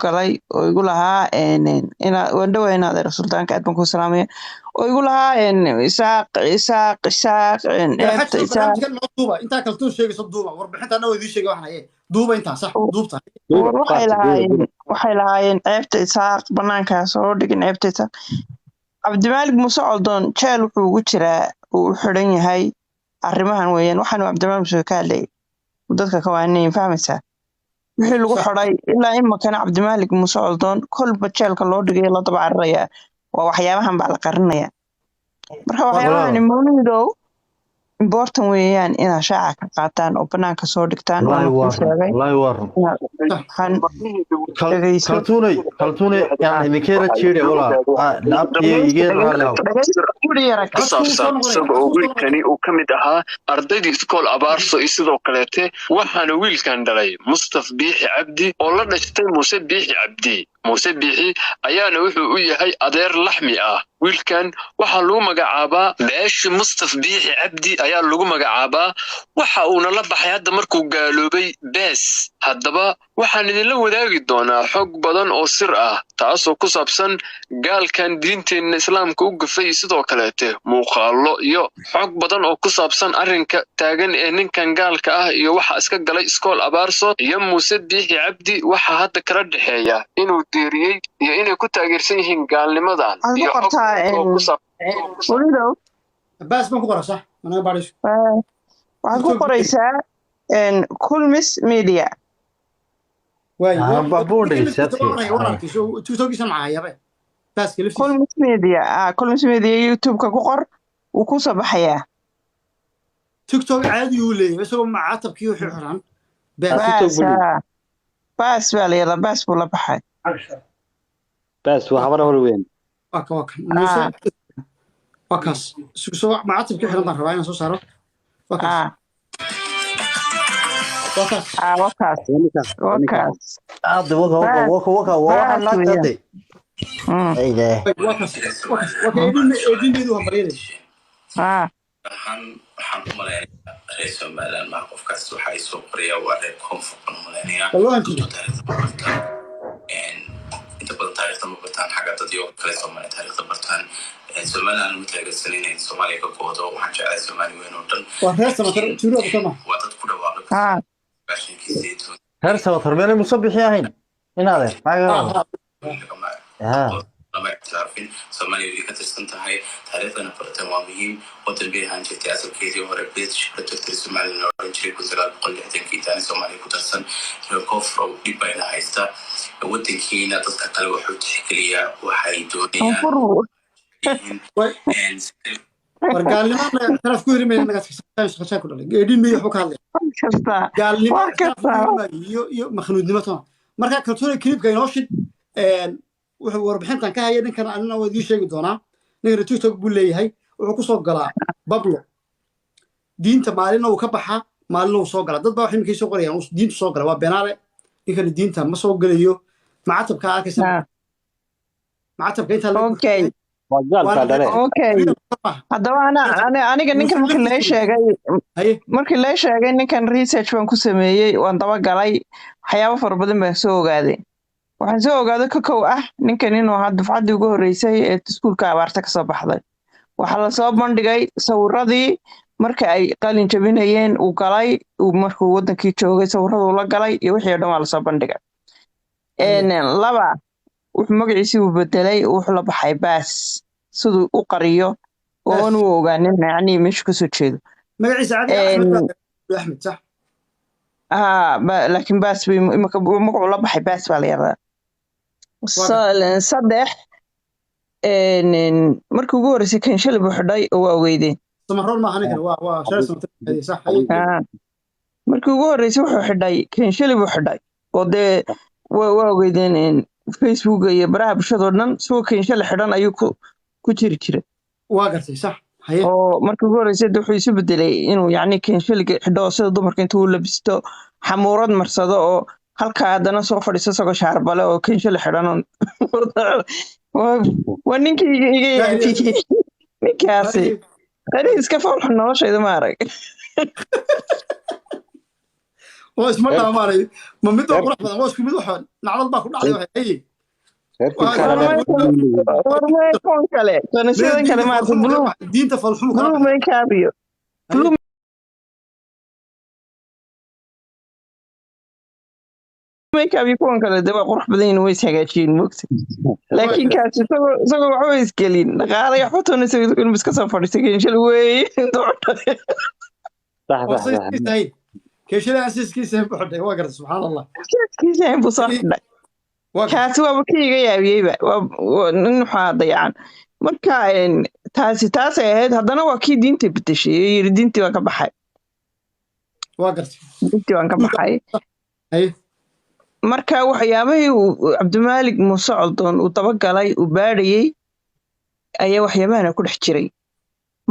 galay oo igu lahaa ina wandhawa inaad sultaanka aad baan ku salaamaya oo igu lahaa isaaq xajka barnaamijkan noo duuba intaa kaltuun sheegayso duuba warbixinta anagoo idiin sheegay waxaan haye duuba intaa sax duubta waxay lahaayeen ceebta isaaq banaankaa soo dhigin ceebta isaaq cabdimaalig muuse coldoon jeel wuxuu ugu jiraa uu u xidhan yahay arrimahan weeyaan waxaanu cabdimaalig muuse ka hadlayay dadka kawaanayn fahmaysaa wixii lagu xidhay ilaa imakana cabdimaalig muuse coldoon kolba jeelka loo dhigay la daba cararayaa waa waxyaabahan baa la qarinayaa marka waxyaabahani mawlidow important weeyaan inaad shaaca ka qaataan oo banaanka soo dhigtaan kaltuunay yani idinkeera jiire isagoo wiilkani uu ka mid ahaa ardaydii iskool abaarso iyo sidoo kaleete waxaana wiilkan dhalay mustaf biixi cabdi oo la dhashtay muuse biixi cabdi muuse biixi ayaana wuxuu u yahay adeer laxmi ah wiilkan waxaa lagu magacaabaa beeshi mustaf biixi cabdi ayaa lagu magacaabaa waxa uuna la baxay hadda markuu gaaloobay bees haddaba waxaan idinla wadaagi doonaa xog badan oo sir ah taasoo ku saabsan gaalkan diinteenna islaamka u gafay sidoo kaleete muuqaallo iyo xog badan oo ku saabsan arrinka taagan ee ninkan gaalka ah iyo waxa iska galay iskool abaarso iyo muuse biixi cabdi waxa hadda kala dhexeeya inuu deeriyey iyo inay ku taageersan yihiin gaalnimadan iyo baas baan ku qoraa sax anaga baadhish waxaad ku qoraysaa kulmis media kulmis media youtube-ka ku qor wuu ku soo baxayaa tiktok caadi uu leeyahay isagoo macatabkii wixii xiran baas baa la yidhaa baas buu la baxay baas waa habar hore weyn wakaas soo macatabkii xiran baan rabaa inaan soo saaro wakaas waxaan u maleynayaa reer somaliland maa qofkaas waxa ay soo qoriyaa waa reer koonfurkan u maleynayaa inta badan taariikhda ma bartaan xagga dadyo kale soomaaliya taariikhda bartaan somaliland ma taageersan inay soomaaliya ka goodo waxaan jeclahay soomaali weyn oo dhan waa dad ku dhawaaqay reer sabatar meelay musabixi ahayn inaade lama ictiraafin soomaaliya way ka tirsan tahay taariikhdana bartaan waa muhiim wadan bay ahaan jirtay asalkeedii hore british protector somaliland la oran jiray 1960 taani soomaaliya ku darsan koonfur dhib bayna haysta wadankiina dadka kale wuxuu tixgeliyaa waxay doonayaan wargaalnimada taraf ku hirmay naga shaqo ku dhalay geedin miyo wuxuu ka hadlay gaalnimada iyo makhnuudnimo marka kaltuunay clipka inoo shid wuxuu warbixintan ka hayay ninkan anna waa idin sheegi doonaa ninkan tiktok buu leeyahay wuxuu ku soo galaa bablo diinta maalin uu ka baxa maalin uu soo gala dad baa waxay markay soo qorayaan diinta soo gala waa beenaale ninkan diinta ma soo galayo macatabka arkaysa macatabka inta haddaba aniga ninkan markii la sheegay ninkan research baan ku sameeyey waan dabagalay waxyaabo fara badan baan soo ogaaday waxaan soo ogaaday kow ah ninkan inuu ahaa dufcaddii ugu horreysay ee iskuulka abaarta ka soo baxday waxaa lasoo bandhigay sawiradii marka ay qalin jabinayeen uu galay markuu wadankii joogay sawiradu la galay iyo wixii oo dhan waa lasoo bandhigay laba wuxuu magaciisii uu bedelay wuxuu la baxay baas siduu u qariyo oo aan u ogaanin yacni meeshu kasoo jeedo magaciisa axmed sax laakiin baas magacuu la baxay baas baa la yaradaa saddex markii ugu horreysay kan shalay buu xidhay oo waa weydeen markii ugu horreysay wuxuu xidhay kan shalay buu xidhay oo dee waa weydeen facebook iyo baraha bulshadoo dhan isagoo kan shalay xidhan ayuu ku jiri jiray waa gartay sax oo markii ugu horreysay wuxuu isu bedelay inuu yacni kan shaliga xidho sida dumarka intuu labisto xamuurad marsado oo halkaa haddana soo fadhiiso isagoo shaarbale oo kan shalay xidhan waa ninkii iga yaafiyey ninkaasi qari iska foolxun noloshayda ma arag هو اسمه ده ماري ما مدوا قرح بدن هو اسمه مدوا حن نعرض باكو دحدي waxay warmay koon kale kaniisadan kale ma blue diinta falxumu kala blue makeup iyo blue makeup iyo koon kale daba qurux badan inuu is hagaajin moogta laakiin kaas isagoo waxba isgelin dhaqaale iyo xutuna inuu iska soo fadhiistay shil weey صح كيشلا أساسكيسه بحده وقرت سبحان الله kiisa inuu soo xidhay kaasi waa kiiga yaabiyeyba nin xaada yacan marka taas ay ahayd haddana waa kii diinta bedeshay yiri diintii waa ka baxay diintii waan ka baxay marka waxyaabahii Cabdimaalik Muuse Coldoon uu dabagalay uu baadhayay ayaa waxyaabahana ku dhex jiray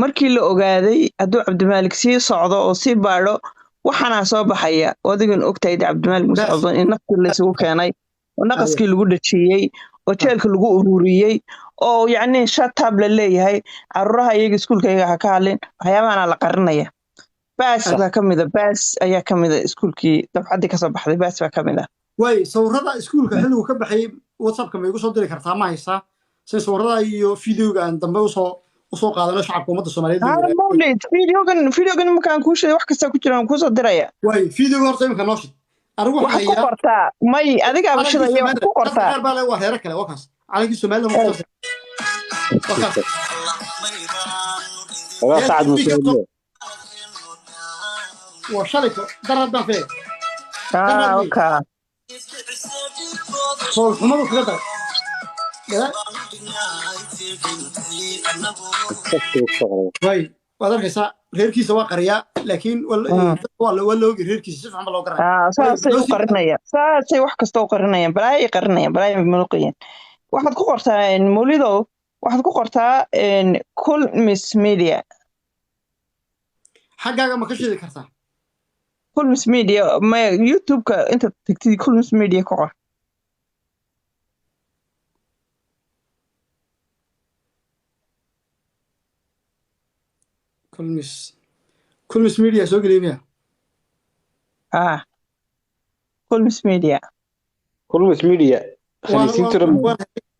markii la ogaaday hadduu Cabdimaalik sii socdo oo sii baadho waxaana soo baxaya odigan ogtahay Cabdimaalik Muuse Coldoon in naftii la isugu keenay oo naqaskii lagu dhajiyay oo jeelka lagu ururiyay oo yacni shatab la leeyahay carruuraha iyaga iskuulkayga ha ka hadlin waxyaabahana la qarinaya baas baa ka mid ah baas ayaa ka mid ah iskuulkii dabcadii ka soo baxday baas baa ka mid ah way sawirada iskuulka xilligu ka baxay WhatsApp-ka ma igu soo diri kartaa ma haysaa si sawirada iyo fiidiyoga aan dambe usoo qaadano shacabka ummadda Soomaaliyeed fiidiyogan markaan kuu sheegay wax kasta ku jiraan kuu soo diraya way fiidiyoga horta imika noo shid anigu waxaan ku qortaa may adiga abashadaya wax ku qortaa baa la wareer kale wakaas calanki Soomaaliland ma soo wakaas waa saacad muslimiin وشركة درد فيه اوكي صوت حمر كذا واي وهذا كيسا غير كيسا واقريا لكن ولا غير كيسا شوف عمل وقرا ساسي قرنيا ساسي wax kasto qarnaya balay mulqiyan waxaad ku qortaa Mawlido waxaad ku qortaa kul miss media xagaaga ma ka shidi kartaa كل مس ميديا ما يوتيوب انت تكتب كل مس ميديا كور كل مس ميديا سوق ليبيا كل مس ميديا كل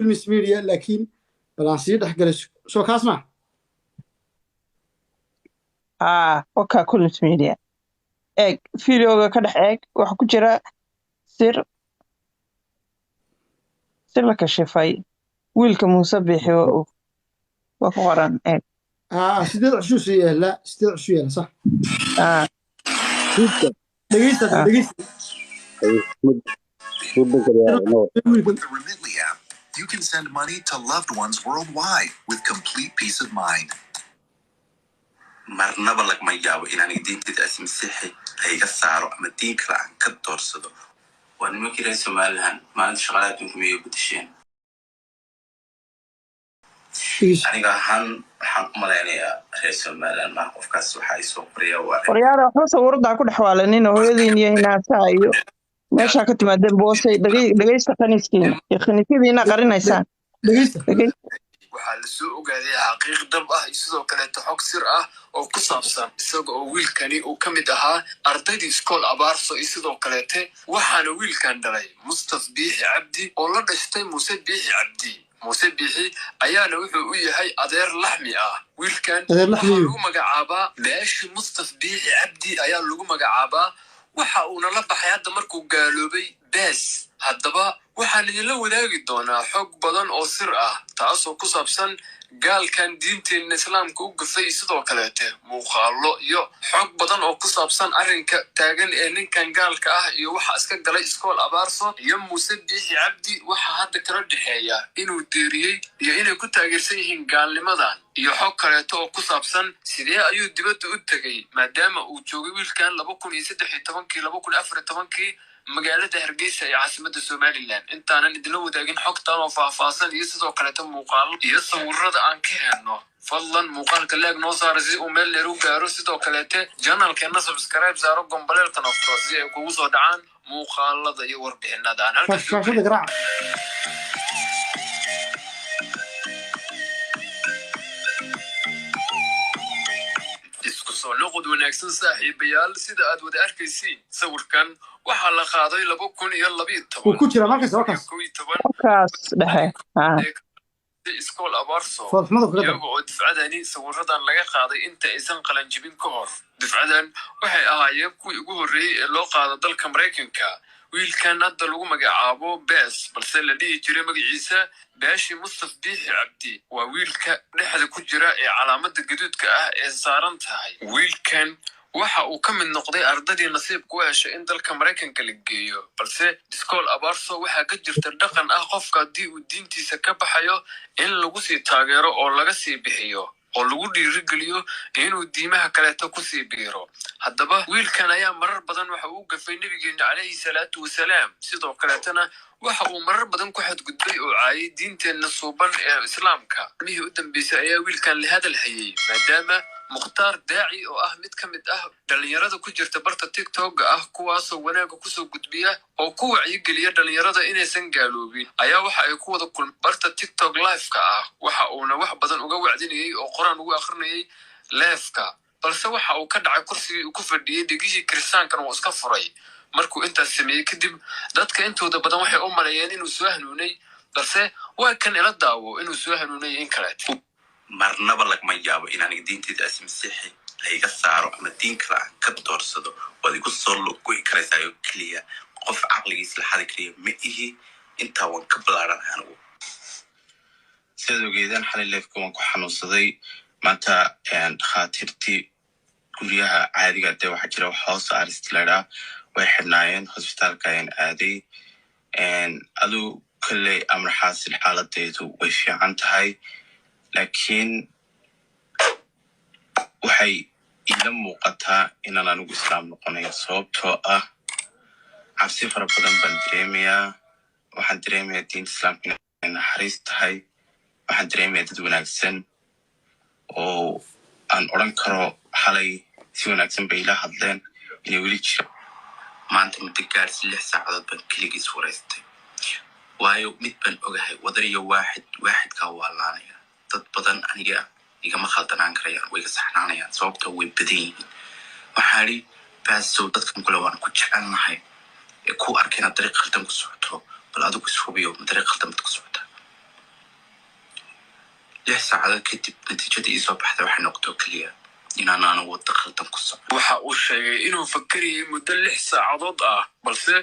مس ميديا لكن بلانسي دحقل سو كاسمع اوكي كل مس ميديا eeg fiidiyooga ka dhex eeg waxa ku jira sir la kashifay wiilka Muuse Biixi waa ku qoran eeg sideed cusub yeela صح دقيقة With the Remitly app, you can send money to loved ones worldwide with complete peace of mind. marnaba lagama yaabo inaan diinteeda masiixi ayga saaro ama diin kale aan ka doorsado waa nimankii reer Somaliland maalinta shaqada adduunka miyay gudasheen aniga waxaan u malaynayaa reer Somaliland ma qofkaas waxa ay soo qoryaada wuxuu sawirada ku dhex waalanina hooyadiin iyo hinaasaa iyo meesha ka timaadeen boosay dhageysta qaniiskiin iyo qaniiskiina qarinaysaan dhageysta waxaa la soo ogaaday xaqiiq dab ah sidoo kale xog sir ah oo ku saabsan isaga oo wiilkani uu ka mid ahaa ardaydii iskool abaarso sidoo kale waxaana wiilkan dhalay Mustaf Biixi Cabdi oo la dhashtay Muuse Biixi Cabdi Muuse Biixi ayaana wuxuu u yahay adeer laxmi ah wiilkan lagu magacaabaa Beeshi Mustaf Biixi Cabdi ayaa lagu magacaabaa waxa uu la baxay hadda markuu gaaloobay baas haddaba waxaan idinla wadaagi doonaa xog badan oo sir ah taasoo ku saabsan gaalkan diinteena islaamka u gufay sidoo kale muuqaalo iyo xog badan oo ku saabsan arrinka taagan ee ninkan gaalka ah iyo waxa iska galay iskool abaarso iyo Muuse Biixi Cabdi waxa hadda kala dhaxeeya inuu deeriyay iyo inay ku taageersan yihiin gaalnimadan iyo xog kale oo ku saabsan sidee ayuu dibadda u tagay maadaama uu joogay wiilkan 2013 magaalada Hargeysa ee caasimadda Somaliland intaanan idin wadaagin xogtan oo faahfaahsan iyo sidoo kale muuqaalo iyo sawirada aan ka helno fadlan muuqaalka leeg noo saar si uu meel dheer u gaaro sidoo kale channelkeena subscribe saaro gomboleelkan oo si ay kugu soo dhacaan muuqaalada iyo warbixinada aan halkaas soo noqod wanaagsan saaxiibayaal sida aad wada arkaysiin sawirkan waxaa la qaaday 2012 wuu ku jira markaas wakaas dhexe iskool abaarso foodxumada kula iyaga oo difcadani sawiradan laga qaaday inta aysan qalanjibin ka hor difcadan waxay ahaayeen kuwii ugu horreeyey ee loo qaado dalka maraykanka wiilkan hadda lagu magacaabo bees balse la dhihi jiray magaciisa baashi mustaf biixi cabdi waa wiilka dhexda ku jira ee calaamada gaduudka ah ee saaran tahay wiilkan waxa uu ka mid noqday ardadii nasiib ku heshay in dalka maraykanka la geeyo balse iskool abaarso waxaa ka jirta dhaqan ah qofka haddii uu diintiisa ka baxayo in lagu sii taageero oo laga sii bixiyo oo lagu dhiirigeliyo inuu diimaha kaleeto kusii biiro haddaba wiilkan ayaa marar badan waxa uu gafay nabigeena calayhi salaatu wasalaam sidoo kaleetana waxa uu marar badan ku xadgudbay oo caayay diinteenna suuban ee islaamka mihii u dambeysay ayaa wiilkan la hadal hayay maadaama mukhtaar daaci oo ah mid ka mid ah dhalinyarada ku jirta barta tiktok ah kuwaasoo wanaaga kusoo gudbiya oo ku wacyigeliya dhalinyarada inaysan gaaloobin ayaa waxa ay ku wada kulmeen barta tiktok live-ka ah waxa uuna wax badan uga wacdinayay oo qoraan ugu akhrinayay live-ka balse waxa uu ka dhacay kursigii uu ku fadhiyey dhegihii kiristaankana uu iska furay markuu intaas sameeyey kadib dadka intooda badan waxay u maleeyeen inuu soo hanuunay balse waa kan ila daawo inuu soo hanuunay in kale marnaba lagama yaabo inaan diinteeda masiixi layga saaro ama diin kale aan ka doorsado waad igu soo logoy karaysayo keliya qof caqligiis la xadi kariya ma ihi intaa waan ka balaaran anigu sidoo geedaan xalay leefka waan ku xanuunsaday maanta dhakhaatiirtii guryaha caadiga dee waxaa jira wax hoos aristilada way xidhnaayeen hosbitaalka ayaan aaday aduu kale amar xaasil xaaladeedu way fiican tahay laakiin waxay ila muuqataa inaan anigu islaam noqonayo sababtoo ah cabsi fara badan baan dareemayaa waxaan dareemayaa diinta islaamka inay naxariis tahay waxaan dareemayaa dad wanaagsan oo aan odhan karo xalay si wanaagsan bay ila hadleen inay weli jiro maanta muddo gaarsi 6 saacadood baan keligiis waraystay waayo mid baan ogahay wadar iyo waaxidkaa waalaanaya dad badan aniga igama khaldanaan karayaan way ka saxnaanayaan sababta way badan yihiin waxaa ri baasow dadkan kule waan ku jecelnahay ee ku arkayna dariiq khaldan ku socoto bal adigu ishubiyo dariiq khaldan ku socota 6 saacadood kadib natiijadii soo baxday waxay noqotay kaliya inaan aan wada khaldan ku socoto waxa uu sheegay inuu fakariyay muddo 6 saacadood ah balse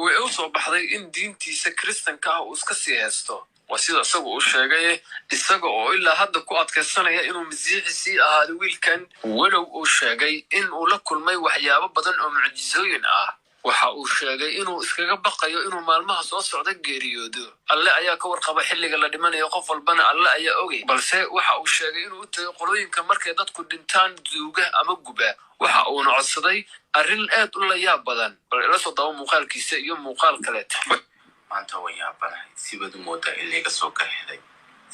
way u soo baxday in diintiisa kristanka ah uu iska sii haysto وسيدا سوى الشيء السجوا إلا هذا قوات كسنة إنه مزيح سي هذا ويلكن ولو الشيء إنه لكل ما وحيا بدن أو معجزين وحاو الشيء إنه إسكاب بقى إنه ما المحص أصعد الجريود الله أيا كور قبح اللي قال لمن يقف البنا الله أيا أوجي بل سي وحاو الشيء إنه تقولين كمركز دتكو دنتان زوجه أم جبا وحاو نعصدي الرل آت الله يا بدن بل لا صدق مقال كيس يوم مقال كلات maanta waan yaabanahay si wada mooda in laga soo galay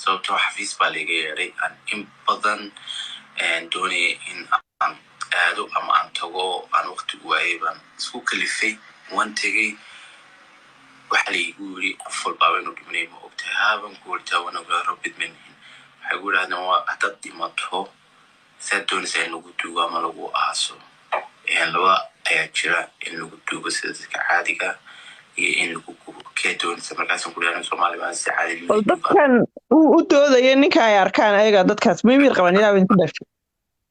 sababtoo xafiis baa laga yeeray aan in badan doonay in aan aado ama aan tago aan waqti waayay baan isku kalifay waan tagay waxa la igu yiri qof walba inuu dhimanay ma ogtahay haaban goorta wana gaaro bidmin waxa uu raadin waa hadad dhimato sadoonaysa in lagu duugo ama lagu aaso laba ayaa jira in lagu duugo sida dadka caadiga in lagu keedoon markaas ku leeyahay Soomaali baa si caadi ah dadkan u doodaya ninka ay arkaan ayaga dadkaas mimir qaban ilaa weyn ku dhashay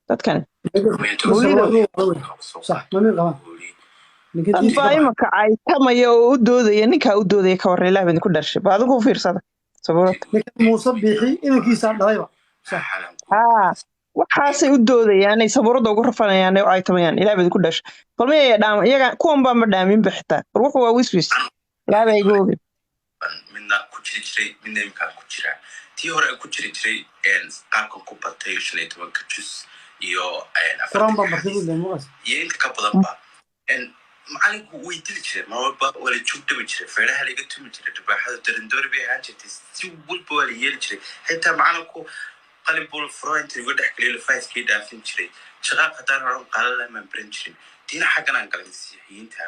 dadkan صح ممير قبان anfaayma kacay tamaya oo u doodaya ninka u doodaya ka war ilaa weyn ku dhashay baad ugu fiirsada sababta موسى بيحي إنكيسا دايما صح waxaasay u doodayaan ay sabuurada ugu rafanayaan ay tamayaan ilaa weyn ku dhashay falmay dhaam iyaga kuwan baa ma dhaamin bixita ruuxu waa wiswis ilaa ay goobi minna ku jiray minna imkaan ku jira tii hore ku jiray qaabkan ku batay 15 jus iyo قرآن بمرتين للمغاز inta ka badan ba macalinku way dili jiray marwalba wala joogto jiray feeraha laga tumi jiray dibaaxada darandoor bay ahaan jirtay si walba wala yeeli jiray xitaa macalinku qalin bul froint ugu dhaxgalay faaiskii dhaafin jiray shaqa qadar horan qalala ma baran jirin diina xaqan aan galansiiyinta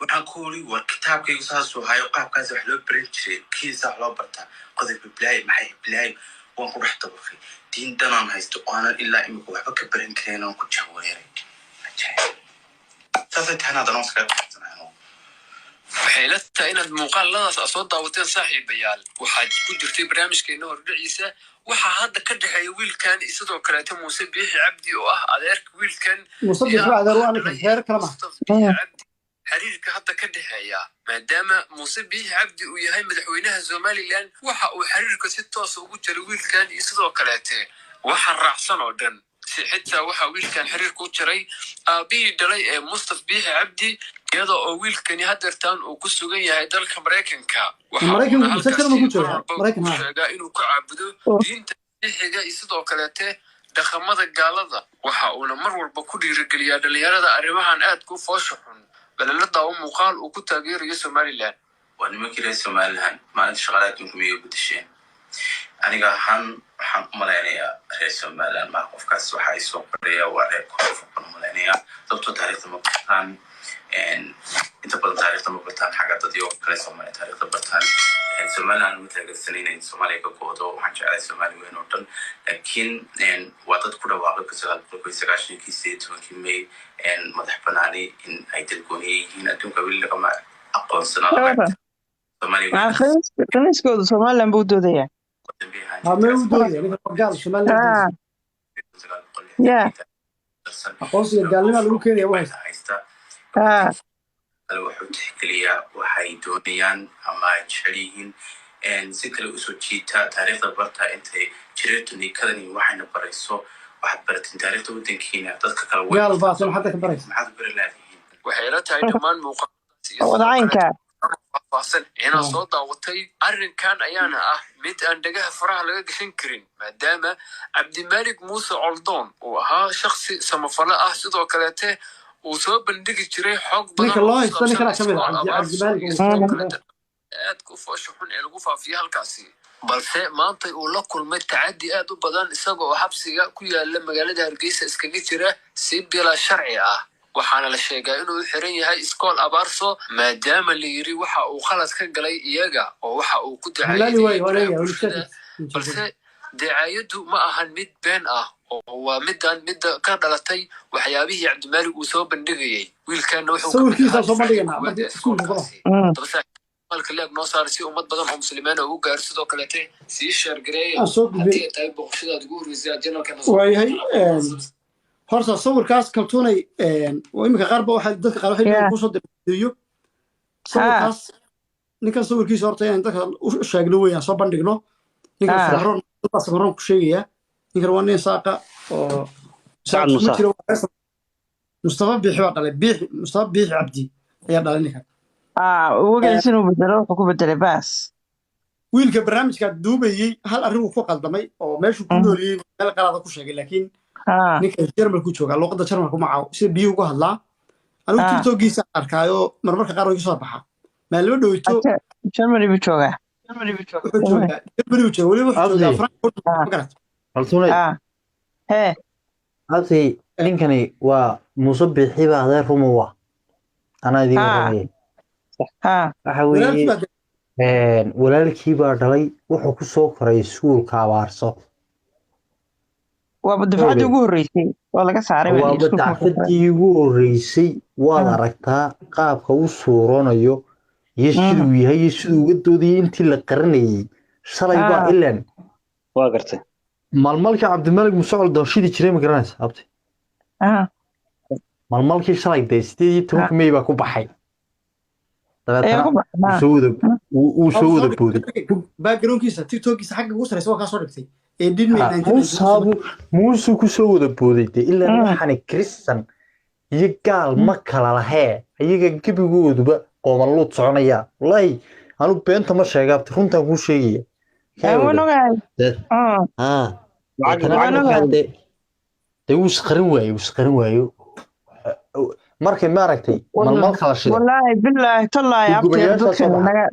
waxaan ku wari war kitaabkaygu saas oo hayo qaabkaas wax loo baran jiray kiisa loo barta qodob bilaay maxay bilaay waan ku dhex dabaqay diintanaan haysto aanan ilaa imika waxba ka baran karin aan ku jahwareeray saasay tahana haddana waan iskaga baxsanaano waxay la tahay inaad muuqaaladaas soo daawateen saaxiibayaal waxaad ku jirtay barnaamijkeena hordhiciisa waxaa hadda ka dhexeeya wiilkan sidoo kaleeto muuse biixi cabdi oo ah adeerka wiilkan xiriirka hadda ka dhexeeya maadaama muuse biixi cabdi uu yahay madaxweynaha somaliland waxa uu xiriirka si toos ugu jiray wiilkan iyo sidoo kaleete waxa raacsan oo dhan xitaa waxa wiilkan xiriirka u jiray aabihii dhalay ee mustaf biixi cabdi iyadoo oo wiilkani hadeertaan uu ku sugan yahay dalka maraykanka waxaa inuu ku caabudo diinta biixiga iyo sidoo kaleete dhaqamada gaalada waxa uuna mar walba ku dhiirigeliyaa dhalinyarada arrimahan aad ku foosha xun balala daawo muuqaal uu ku taageerayo somaliland waa nimankii reer somaliland maalinta shaqada adduunka miyay gudasheen aniga ahaan waxaan u malaynayaa reer somaliland maa qofkaas waxa ay soo qordhaya waa reer koonfurkan u malaynayaa sababtoo taariikhda ma bartaan inta badan taariikhda ma bartaan xagga dadii oo kale soomaaliya taariikhda bartaan somaliland ma taageersanaynayn soomaaliya ka goodo waxaan jeclay soomaali weyn oo dhan laakiin waa dad ku dhawaaqay may madax banaani in ay dalgooniye yihiin adduunka weli lagama aqoonsanaaqaniskooda somaliland buu doodaya aqoonsiga gaalnima lagu keenaya wuxuu tixgeliyaa waxay doonayaan ama ay jecel yihiin si kale usoo jiitaa taariikhda bartaa intay jireertu nikadani waxayna barayso waxaad baratiin taariikhda waddankiina dadka kale maxaad bari laadihiin waxay la tahay dhammaan muuqaalfaahfaahsan inaan soo daawatay arrinkan ayaana ah mid aan dhagaha faraha laga gashan karin maadaama cabdimaalik muuse coldoon uu ahaa shaksi samafalo ah sidoo kaleete uu soo bandhigi jiray xog aad ku foosha xun ee lagu faafiya halkaasi balse maanta uu la kulmay tacadi aad u badan isagoo xabsiga ku yaala magaalada hargeysa iskaga jira si bila sharci ah waxaana la sheegaa inuu xiran yahay iskool abaarso maadaama la yiri waxa uu khalad ka galay iyaga oo waxa uu ku dacayay balse dacayadu ma ahan mid been ah oo waa midda ka dhalatay waxyaabihii cabdimaalik uu soo bandhigayay wiilkana wuxuu noo saaray si ummad badan oo muslimiin oo u gaar sidoo kaleete sii sheergareeya haddii ay tahay boqoshadaad ugu horreysay janalkawaayahay horta sawirkaas kaltuunay iminka qaarba dadka qaar waxay kusoo dirdiyo sawirkaas ninkan sawirkiisa horta inaan dadka u sheegno weeyaan soo bandhigno ninkan samaroon ku sheegaya ninkan waa nin saaqa oo mustafa biixi baa dhalay mustafa biixi cabdi ayaa dhalay ninkan wagays inuu bedelo wuxuu ku bedelay baas wiilka barnaamijka duubayey hal arrin uu ku qaldamay oo meeshuu ku nooliyey meel qalaada ku sheegay laakiin ninka jarmalku joogaa luuqadda jarmalku macaaw sida biyuhu uga hadlaa anigu tiktokiisa arkaayo marmarka qaar way kasoo baxaa maalimo dhoweyto jarmali buu joogaa halsi ninkani waa muuse biixi baa adeer rumowa anaa idiga rumayay waxa weeye walaalkii baa dhalay wuxuu ku soo koray iskuulka abaarso waaba dafcadii ugu horreysay waa laga saaray waaba dafcadii ugu horreysay waad aragtaa qaabka u suuroonayo iyo siduu yahay iyo siduu uga doodayay intii la qaranayay shalay baa ilan waa gartay maalmalkii cabdimaalik musocol doonshidii jiray ma garanaysa abti maalmalkii shalay dee 18 May baa ku baxay uu soo wada booday backgroundkiisa tiktokiisa xagga ugu sareysa waa kaa soo dhigtay muusuu ku soo wada booday dee ilaa waxaani kristan iyo gaal ma kala lahee iyaga gebigooduba qoomanluud soconaya wallaahi anu beenta ma sheegaabti runtaan kuu sheegaya dee wuu isqarin waayo markay maaragtay malmal kala shiday wallaahi billaahi tallaahi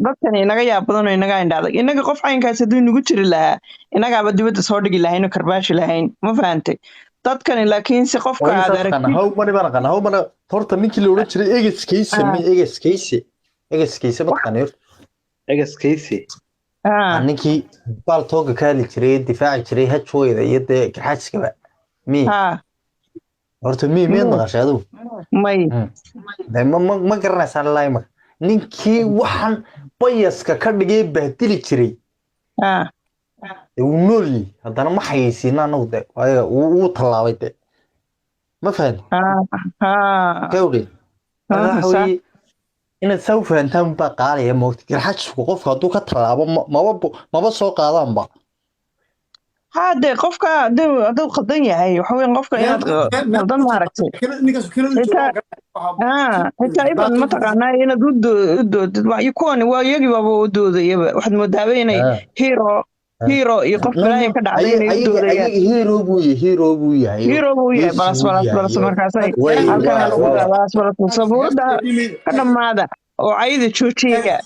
dadkan inaga yaab badan oo inaga indhaaday inaga qof caynkaas hadduu inagu jiri lahaa inagaaba dibadda soo dhigi lahayn oo karbaashi lahayn ma fahantay dadkani laakiin si qofka aad aragtid horta ninkii la odhan jiray egeskayse mataqaani egeskayse ninkii baal tooga ka hadli jiray difaaci jiray hajooyda iyo dee garxaajiskaba horta miyaad maqashay adigu ma garanaysaan ilaa imaka ninkii waxaan bayaska ka dhigay bahdili jiray wuu nool yahay haddana ma xayeysiina anagu de waayo wuu tallaabay de ma fahan kawdhe waxa weeye inaad saa u fahantaan baa qaalaya moogta garxajisku qofka hadduu ka tallaabo maba soo qaadaanba هذا قفك هذا خدني هاي وحوين قفك إنه خدن ما ركتي حتى إبن ما تقعنا إنه ضد يكون ويجي بابو ضد واحد مدابين هيرو يقف لا يكاد عليه هيرو بوي بس مركزي بس صبور ده كذا ماذا وعيد تشوتيه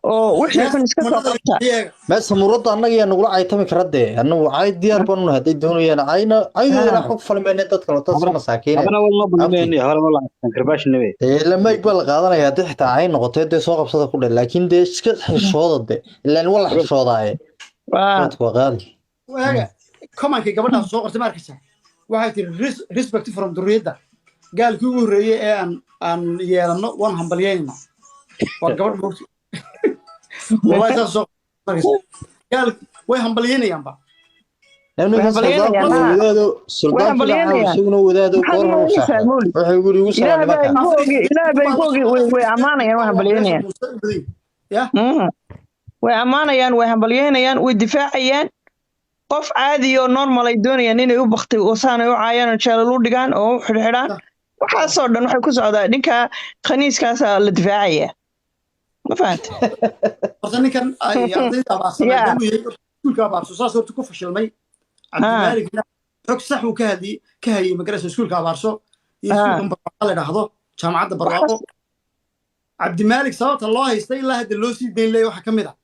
وحنا كنا نسكت وقتها بس مرضى أنك يا نقول عايز تمك رده أنه عايز ديار بنو هذي دهون يا عينا أنا حب فيلم أن تدخل تصير مساكين أنا والله بلمني هذا والله كرباش النبي لما يقبل قادنا يا تحت عين نقطة ده سوق بصدق كله لكن ده سكت حشوضة ده إلا والله حشوضة هاي وغالي وهذا كمان كي قبلنا سوق ارتمار كسر واحد ريسبكت فروم دريدة قال كيو ريه أن يلنا وان همبلينا وقبل موت والله سوق قال وين همبلينا ينبع لأنه سلطان سجنه وذاته قرر وصح ويقول يوصل لا بيقولي وأمانة يا وين همبلينا يا وأمانة وين همبلينا ودفاعيا qof caadi oo normal ay doonayaan inay u baqtay oo saanay u caayaan oo jaalal u dhigaan oo xirxiraan waxa soo dhan waxay ku socdaa ninka khaniiskaas la difaacaya ma fahantay horta ninkan ay ardayda baasan iskuulka abaarso saas horta ku fashilmay cabdimaalik xog sax uu ka hayay magarasa iskuulka abaarso iyo iskuulka la dhaahdo jaamacadda barwaaqo cabdimaalik sababta loo haystay ilaa hadda loo sii dayn leeyahay waxa ka mid ah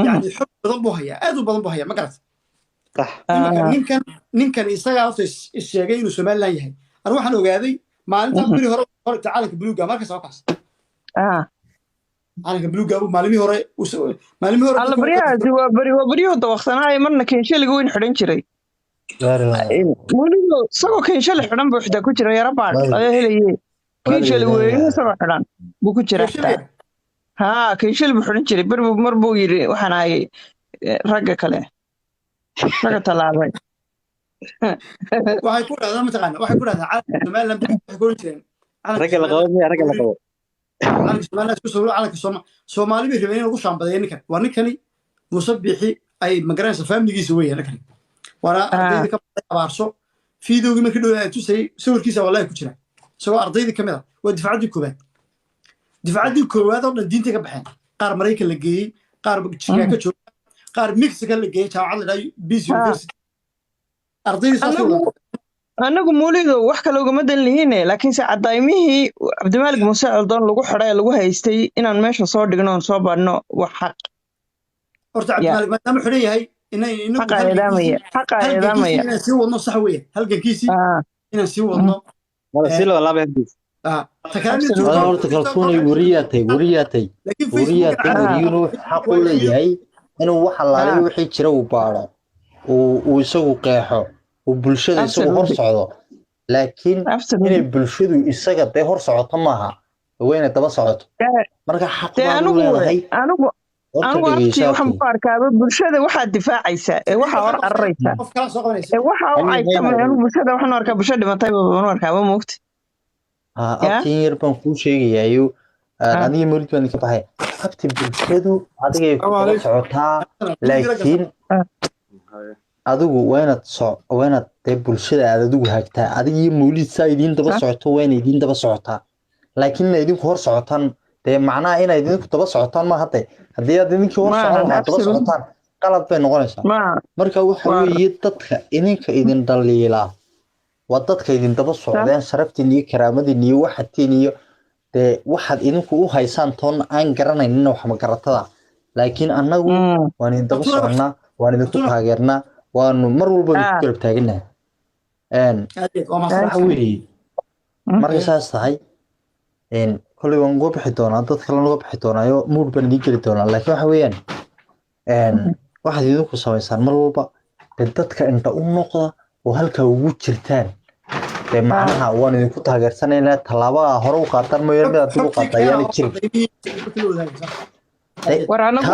yani xog badan buu hayaa aad u badan buu hayaa ma garat ninkan isagaa horta sheegay inuu Somaliland yahay anu waxaan ogaaday maalinta biri hore calanka buluuga marka soo kaas calanka buluuga maalimii hore alla bariyo dawaqsanay marna keenshaliga weyn xidhan jiray waliba sagoo keenshali xidhan buu xidha ku jiray yarabaad ayaa helayay keenshali weyn sagoo xidhan buu ku jiray keenshali buu xidhan jiray mar buu yiri waxaan ahay ragga kale laga talaabay waxay ku dhahdaa mataqaana waxay ku dhahdaa calanka Somaliland waxay ku jireen ragga la qabo calanka Somaliland isku soo calanka Soomaali bay rabeen ugu shaambadeen ninkan waa ninkani musabixi ay magaranaysa family-giisa weeyaan ninkani wala ardayda ka abaarso fiidowgii markii dhow ay tusay sawirkiisa wallahi ku jira soo ardayda kamid ah waa difacadii koowaad oo dhan diinta ka baxeen qaar Mareykan la geeyay qaar Chicago ka jooga qaar Mexico la geeyay jaamacadda BC University ardayda saasoo anagu muulido wax kale ugama dan lihiin laakiin se cadaymihii Cabdimaalik Muuse Aldoon lagu xidhay lagu haystay inaan meesha soo dhigno oo soo baadhno wax xaq horta Cabdimaalik maadaama xidhan yahay xaqa eedamaya inaan sii wadno sax weeye halgankiisii inaan sii wadno wala si loo laabay horta kalsoonay wariyaatay wariyuuna xaq u leeyahay inuu wax allaale wixii jira uu baaro uu isagu qeexo uu bulshada isagu hor socdo laakiin inay bulshadu isaga day hor socoto maaha wayna daba socoto marka xaq buu leeyahay anigu waxaan ku arkaa bulshada waxa difaacaysa ee waxa hor arraysa ee waxa ay tamayaan bulshada waxaan arkaa bulshada dhimatay baan arkaa ma moogti abtiin yar baan kuu sheegayaa adiga murid baan ka baxay habti bulshadu adigay ku socotaa laakiin adigu waynaad dee bulshada aad adigu hagtaa adigii mawlid saa idiin daba socoto wayna idiin daba socotaa laakiin ina idinku hor socotaan dee macnaha inay idinku daba socotaan ma hadde haddii aad idinkii hor socon lahaa daba socotaan qalad bay noqonaysaa marka waxa weeye dadka idinka idin dhaliilaa waa dadka idin daba socdeen sharaftiin iyo karaamadiin iyo waxatiin iyo dee waxaad idinku u haysaan toon aan garanaynin wax magaratada laakiin annagu waan idin daba soconnaa waan idinku taageernaa waanu mar walba idinku garab taaganahay waxa weeye marka saas tahay kolley waan uga bixi doonaa dad kale uga bixi doonaayo muud baan idiin geli doonaa laakiin waxa weeyaan waxaad idinku samaysaan mar walba dadka inta u noqda oo halka ugu jirtaan macnaha waan idinku taageersanaynaa tallaabada hore u qaataan mooyaan mid aad u qaataa yaani jirin war anagu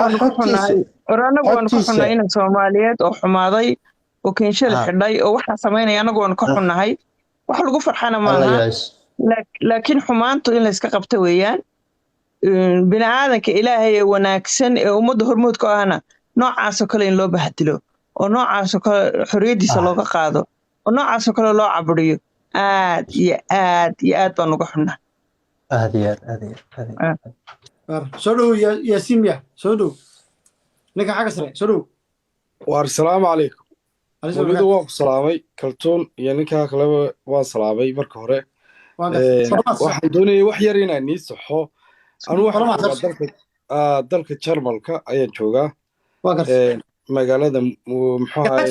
waan ku xunnay in Soomaaliyeed oo xumaaday oo Kenya la xidhay oo waxa sameynaya anagu waan ka xunnahay wax lagu farxana maaha laakiin xumaantu in la iska qabto weeyaan bini'aadanka Ilaahay ee wanaagsan ee ummadda hormoodka ahna noocaas oo kale in loo bahdilo oo noocaas oo kale xoriyadiisa looga qaado oo noocaas oo kale loo caburiyo aad iyo aad baan uga xunnahay aad iyo aad سودو يا سيميا سودو نك حاجة سريع سودو والسلام عليكم وليد واق سلامي كلتون يعني كلام وان سلامي مركه هره waxaan doonayay wax yar inaan nii saxo anu dalka Jarmalka ayaan joogaa magaalada muxuu ahaay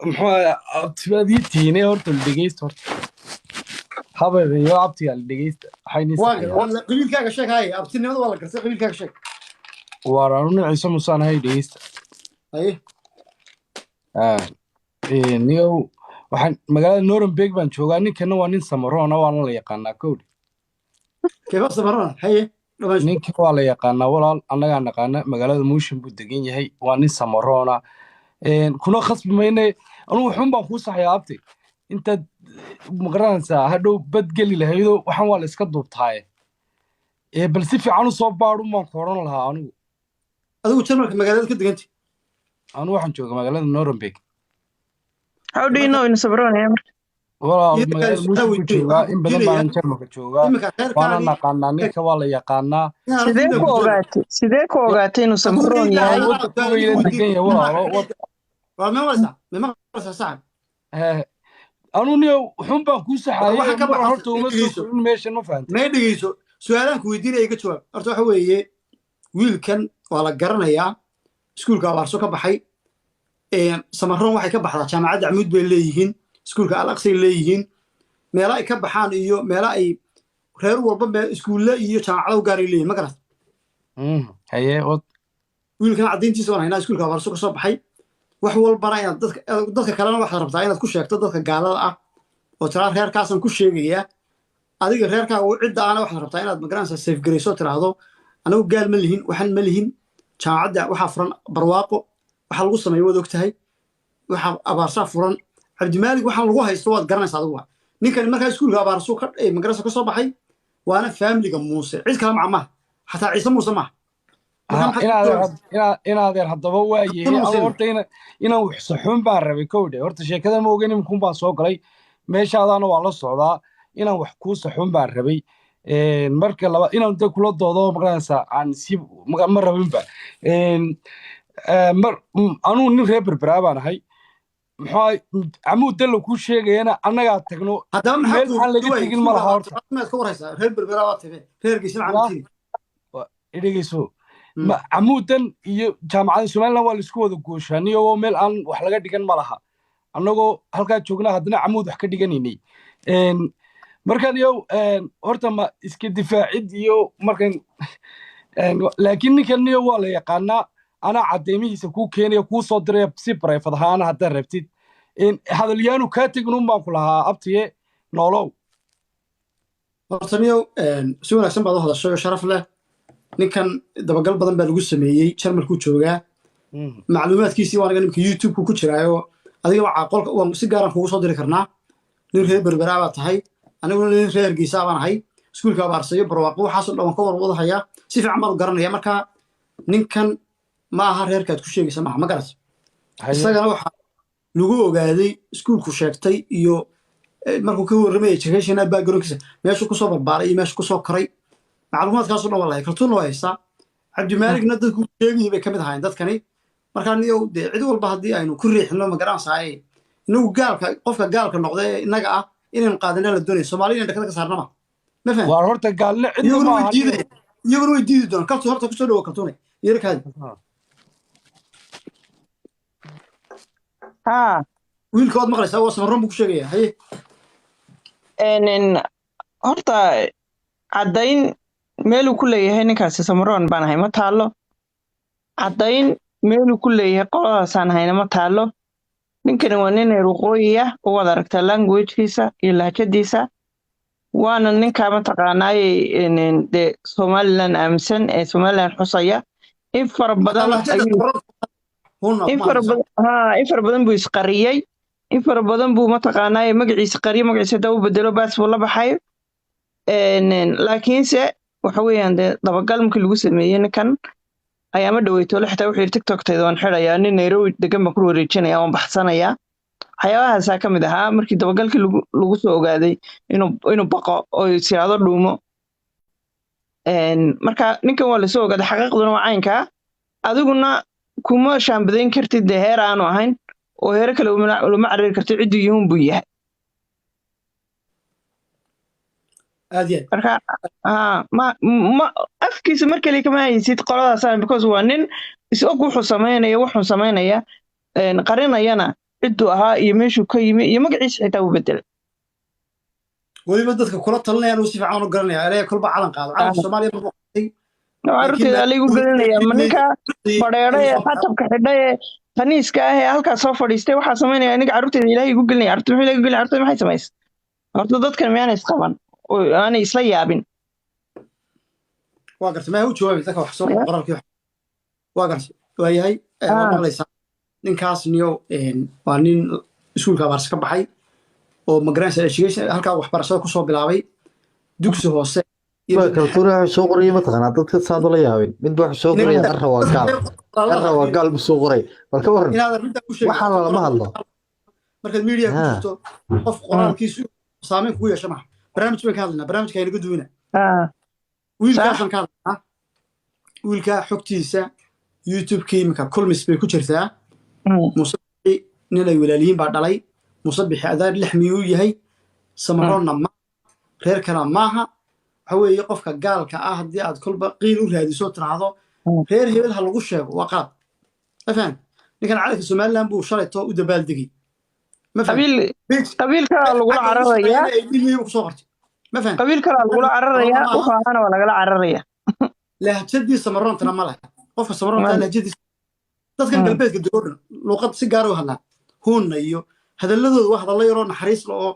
muxuu abtibaadiitiine horta dhageysta horta habeebe iyo abtiga dhageysta waxayna qabiilkaaga sheeg hay abtinimada wala gartay qabiilkaaga sheeg waaraan ciise musaan hay dhageysta niyow waxaan magaalada Nuremberg baan joogaa ninkana waa nin Samaroona waan la yaqaanaa kowdi keeba Samaroona haye ninka waa la yaqaanaa walaal annaga naqaana magaalada Muushin buu degan yahay waa nin Samaroona kuna khasbi maynay anu waxun baan ku saxay abti inta magaranaysa hadhow badgeli lahaydo waxaan waa la iska duubtaaye bal si fiican u soo baadhu maan kooran lahaa adigu Jarmalka magaalada ka degantay anu waxaan joogaa magaalada Nuremberg how do you know in Samaroona walaal magaalada Muushin joogaa in badan baan Jarmalka joogaa waana naqaanaa ninka waa la yaqaanaa sidee ku ogaatay inuu Samaroon yahay degan yahay walaalo waa ma wasa sax anu niyo xun baan ku saxay waxa ka baxay horta uma soo meeshan ma fahanto ma dhigeyso su'aalan ku weydiinay ka jawaab horta waxa weeye wiilkan waa la garanayaa iskuulka abaarso ka baxay Samaroon waxay ka baxdaa jaamacadda Amuud bay leeyihiin iskuulka Al-Aqsa leeyihiin meela ay ka baxaan iyo meela ay reer walba iskuulle iyo jaamacado gaar ay leeyihiin ma garat haye wiilkan cadayntiisa waa inaa iskuulka abaarso ka soo baxay wax walbana inaad dadka kalena waxaad rabtaa inaad ku sheegto dadka gaalada ah oo tiraa reerkaasan ku sheegayaa adiga reerkaa cidda aana waxaad rabtaa inaad magaranaysa safe garayso tiraahdo anagu gaal ma lihin waxaan ma lihin jaamacadda waxaa furan barwaaqo waxa lagu sameeyo wad ogtahay waxa abaarsaa furan cabdimaalig waxaan lagu haysto waad garanaysaa adigu ninkan markaa iskuulka abaarso ka magaranaysa ka soo baxay waana faamiliga Muuse cid kale ma xataa Ciise Muuse ma inaadeer haddaba waayahay horta inaan wax saxuun baan rabay kowdhe horta sheekada ma ogeyn imikun baan soo galay meeshaadaana waa la socdaa inaan wax kuu saxuun baan rabay marka labaad inaan da kula doodo magaranaysaa aan si ma rabinba anuu nin reer berberaa baan ahay muxuu Amuud dalla kuu sheegayana annagaa tagno meel aan laga tegin ma laha horta reer berberaa waa tageen reerkiisina camti idhageyso Amuudan iyo jaamacada Soomaaliland waa la isku wada gooshaaniyo oo meel aan wax laga dhigan ma laha annagoo halkaa joognaa haddana Amuud wax ka dhiganaynay markaan yow horta ma iska difaacid iyo markan laakiin ninkan iyo waa la yaqaanaa ana cadeymihiisa ku keenaya ku soo diray si private ahaan hadda rabtid hadalyaanu ka tagnun baan ku lahaa abtiye noolow horta niyo si wanaagsan baad u hadashay sharaf leh ninkan dabagal badan baa lagu sameeyay Jarmalku joogaa macluumaadkiisii waa nimka YouTube ku jiraayo adiga waxa qolka waa si gaar ah kugu soo diri karnaa nin reer berberaa baa tahay aniguna nin reer Hargeysa baan ahay iskuulka abaarsayo barwaaqo waxaas oo dhan ka war wadahayaa si fiican baan u garanaya marka ninkan ma aha reerkaad ku sheegaysa ma garas isagana waxa lagu ogaaday iskuulku sheegtay iyo markuu ka warramay education backgroundkiisa meesha ku soo barbaaray iyo meesha ku soo koray macluumaadkaas oo dhan wallahi kaltuun loo haysta cabdimaaligna dadku sheegay bay kamid ahaayeen dadkani marka niyo cid walba hadii aynu ku riixno ma garanaysaa inuu gaalka qofka gaalka noqday inaga ah inaan qaadana la doonayo Soomaaliyeed dhaqada ka saarnama ma fahmin waa horta gaalna cid ma aha iyaguna way diidi doonaan kaltu horta ku soo dhawo kaltuunay yarkaad wiilkood maqlaysaa waa Samaroon buu ku sheegaya haye horta cadayn meeluu ku leeyahay ninkaasi samaroon baan ahay ma taalo caddayn meeluu ku leeyahay qoladaasaan hayna ma taalo ninkani waa nin reer waqooyi ah oo wada aragtaa languagekiisa iyo lahjadiisa waana ninkaa mataqaanaaye dee somalilan aaminsan ee somalilan xusaya in fara badan in fara badan buu isqariyey in fara badan buu mataqaanaaye magaciisa qariyo magaciisa hadaa u bedelo baas buu la baxay laakiinse waxa weeyaan dee dabagal markii lagu sameeyey ninkan ayaama dhaweytoole xitaa wuxuu yidhi tiktokteeda waan xidhayaa nin nairobi degan baan ku wareejinayaa waan baxsanayaa waxyaabahaasaa ka mid ahaa markii dabagalkii lagu soo ogaaday inuu baqo oo siraado dhuumo marka ninkan waa lasoo ogaaday xaqiiqduna waa caynkaa adiguna kuma shaambadayn kartid dee heer aanu ahayn oo heere kale lama cariri kartid cidduu yuhun buu yahay marka afkiisa mar kale kama haysid qoladaasaan because waa nin is-og wuxuu samaynaya qarinayana cidduu ahaa iyo meeshuu ka yimi iyo magaciisa xitaa u bedelay weliba dadka kula talinayaan uu si fiican u garanaya eraya kolba calan qaado calanka soomaaliya ma waqtay carruurteeda alaygu gelinaya ma ninka fadheedha ee xatabka xidha ee kaniiska ah ee halkaas soo fadhiistay waxaa samaynaya aniga carruurteeda ilaahay igu gelinaya carruurta muxuu ilahay igu gelinaya carruurteeda maxay samaysa horta dadkan miyaana isqaban oo aanay isla yaabin waa gartay ma u jawaabi dadka wax soo qoraalkii waa gartay waa yahay waa maqlaysaa ninkaas niyo waa nin iskuulka abaarsa ka baxay oo migrants education halkaa waxbarashada kusoo bilaabay dugsi hoose kaltuuna waxa soo qorayay mataqaanaa dadka saad la yaabin mid wax soo qoraya qarra waa gaal bu soo qoray balka waran waxa lama hadlo markaad media ku jirto qof qoraalkiisu saameyn kugu yeesho maaha barnaamij baan ka hadlaynaa barnaamijka aynaga duwina wiilkaasaan ka hadlaynaa wiilka xogtiisa youtube-kii imika kulmis bay ku jirtaa musabixi nin ay walaaliyiin baa dhalay musabixi adaar lix miyuu yahay samaroonna ma reer kala maaha waxa weeye qofka gaalka ah haddii aad kolba qiil u raadiso tiraahdo reer hebel ha lagu sheego waa qaad ma fahan ninkan calanka somaliland buu shalayto u dabaaldegay qabiil kalaa lagula cararayaa qabiil kalaa lagula cararayaa wuxuu ahaana waa lagala cararaya lahjadii samaroontana ma laha qofka samaroonta lahjadiisa dadkan galbeedka dooran luuqad si gaar u hadlaan huunna iyo hadalladooda waa hadallo yaroo naxariis la oo